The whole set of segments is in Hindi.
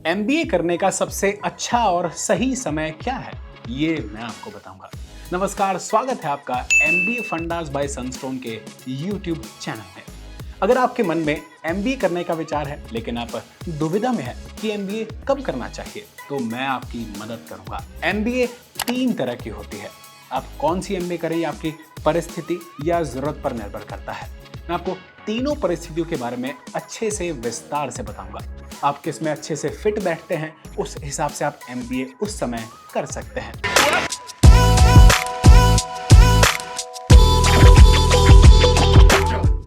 एमबीए करने का सबसे अच्छा और सही समय क्या है, ये मैं आपको बताऊंगा। नमस्कार, स्वागत है आपका एमबीए फंडास बाय सनस्टोन के यूट्यूब चैनल में। अगर आपके मन में एमबीए करने का विचार है लेकिन आप दुविधा में है कि एमबीए कब करना चाहिए, तो मैं आपकी मदद करूंगा। एमबीए 3 तरह की होती है। आप कौन सी एमबीए करें, ये आपकी परिस्थिति या जरूरत पर निर्भर करता है। मैं आपको तीनों परिस्थितियों के बारे में अच्छे से विस्तार से बताऊंगा। आप किस में अच्छे से फिट बैठते हैं, उस हिसाब से आप एमबीए उस समय कर सकते हैं।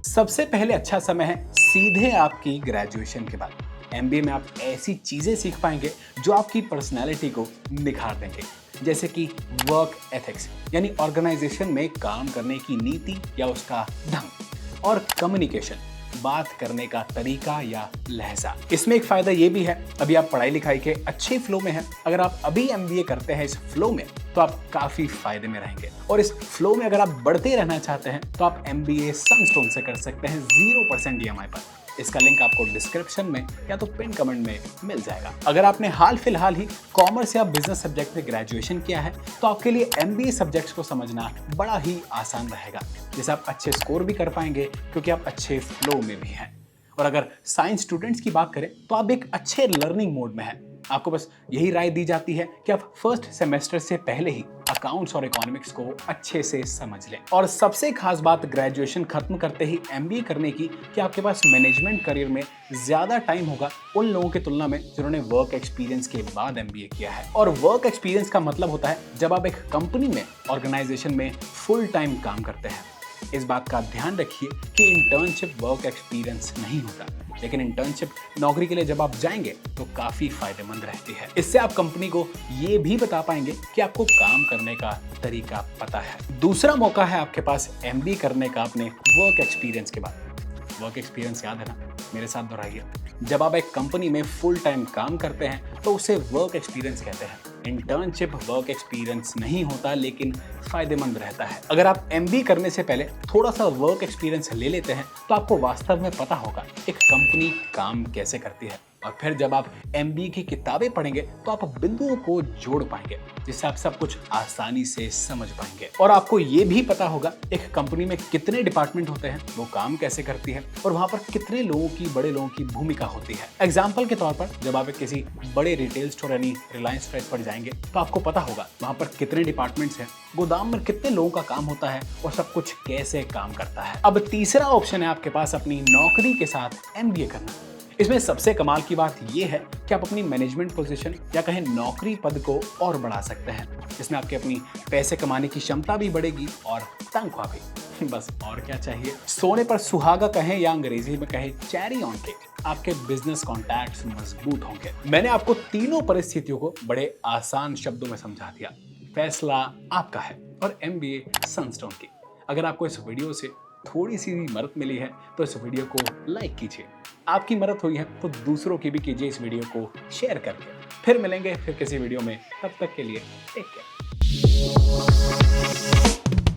सबसे पहले अच्छा समय है सीधे आपकी ग्रेजुएशन के बाद। एमबीए में आप ऐसी चीजें सीख पाएंगे जो आपकी पर्सनैलिटी को निखार देंगे, जैसे कि वर्क एथिक्स यानी ऑर्गेनाइजेशन में काम करने की नीति या उसका ढंग, और कम्युनिकेशन, बात करने का तरीका या लहजा। इसमें एक फायदा ये भी है, अभी आप पढ़ाई लिखाई के अच्छे फ्लो में हैं। अगर आप अभी एमबीए करते हैं इस फ्लो में, तो आप काफी फायदे में रहेंगे। और इस फ्लो में अगर आप बढ़ते रहना चाहते हैं तो आप एमबीए सनस्टोन से कर सकते हैं 0% ईएमआई पर। इसका लिंक आपको डिस्क्रिप्शन में या तो पिन कमेंट में मिल जाएगा। अगर आपने हाल फिलहाल ही कॉमर्स या बिजनेस सब्जेक्ट में ग्रेजुएशन किया है तो आपके लिए एमबीए सब्जेक्ट्स को समझना बड़ा ही आसान रहेगा, जिससे आप अच्छे स्कोर भी कर पाएंगे क्योंकि आप अच्छे फ्लो में भी हैं। और अगर साइंस स्टूडेंट्स की बात करें तो आप एक अच्छे लर्निंग मोड में हैं। आपको बस यही राय दी जाती है कि आप फर्स्ट सेमेस्टर से पहले ही अकाउंट्स और इकोनॉमिक्स को अच्छे से समझ लें। और सबसे खास बात ग्रेजुएशन खत्म करते ही एमबीए करने की कि आपके पास मैनेजमेंट करियर में ज्यादा टाइम होगा उन लोगों की तुलना में जिन्होंने वर्क एक्सपीरियंस के बाद एमबीए किया है। और वर्क एक्सपीरियंस का मतलब होता है जब आप एक कंपनी में, ऑर्गेनाइजेशन में फुल टाइम काम करते हैं। इस बात का ध्यान रखिए कि इंटर्नशिप वर्क एक्सपीरियंस नहीं होता, लेकिन इंटर्नशिप नौकरी के लिए जब आप जाएंगे तो काफी फायदेमंद रहती है। इससे आप कंपनी को ये भी बता पाएंगे कि आपको काम करने का तरीका पता है। दूसरा मौका है आपके पास एमबीए करने का अपने वर्क एक्सपीरियंस के बाद। वर्क एक्सपीरियंस याद है ना, मेरे साथ दोहराइए। जब आप एक कंपनी में फुल टाइम काम करते हैं तो उसे वर्क एक्सपीरियंस कहते हैं। इंटर्नशिप वर्क एक्सपीरियंस नहीं होता, लेकिन फायदेमंद रहता है। अगर आप एमबीए करने से पहले थोड़ा सा वर्क एक्सपीरियंस ले लेते हैं तो आपको वास्तव में पता होगा एक कंपनी काम कैसे करती है। और फिर जब आप एमबीए की किताबें पढ़ेंगे तो आप बिंदुओं को जोड़ पाएंगे, जिससे आप सब कुछ आसानी से समझ पाएंगे। और आपको ये भी पता होगा एक कंपनी में कितने डिपार्टमेंट होते हैं, वो काम कैसे करती है, और वहां पर कितने लोगों की, बड़े लोगों की भूमिका होती है। एग्जाम्पल के तौर पर जब आप किसी बड़े रिटेल स्टोर यानी रिलायंस फ्रेश पर जाएंगे तो आपको पता होगा वहां पर कितने डिपार्टमेंट्स हैं, गोदाम में कितने लोगों का काम होता है, और सब कुछ कैसे काम करता है। अब तीसरा ऑप्शन है आपके पास अपनी नौकरी के साथ एमबीए करना। इसमें सबसे कमाल की बात यह है कि आप अपनी मैनेजमेंट पोजीशन या कहें नौकरी पद को और बढ़ा सकते हैं। इसमें आपके अपनी पैसे कमाने की क्षमता भी बढ़ेगी और तनख्वाह भी। बस और क्या चाहिए। सोने पर सुहागा कहें या अंग्रेजी में कहें चेरी ऑन केक, आपके बिजनेस कॉन्टैक्ट्स मजबूत होंगे। मैंने आपको तीनों परिस्थितियों को बड़े आसान शब्दों में समझा दिया। फैसला आपका है और एमबीए सनस्टोन की। अगर आपको इस वीडियो से थोड़ी सी भी मदद मिली है तो इस वीडियो को लाइक कीजिए। आपकी मदद हुई है तो दूसरों की भी कीजिए इस वीडियो को शेयर करके। फिर मिलेंगे फिर किसी वीडियो में, तब तक के लिए टेक केयर।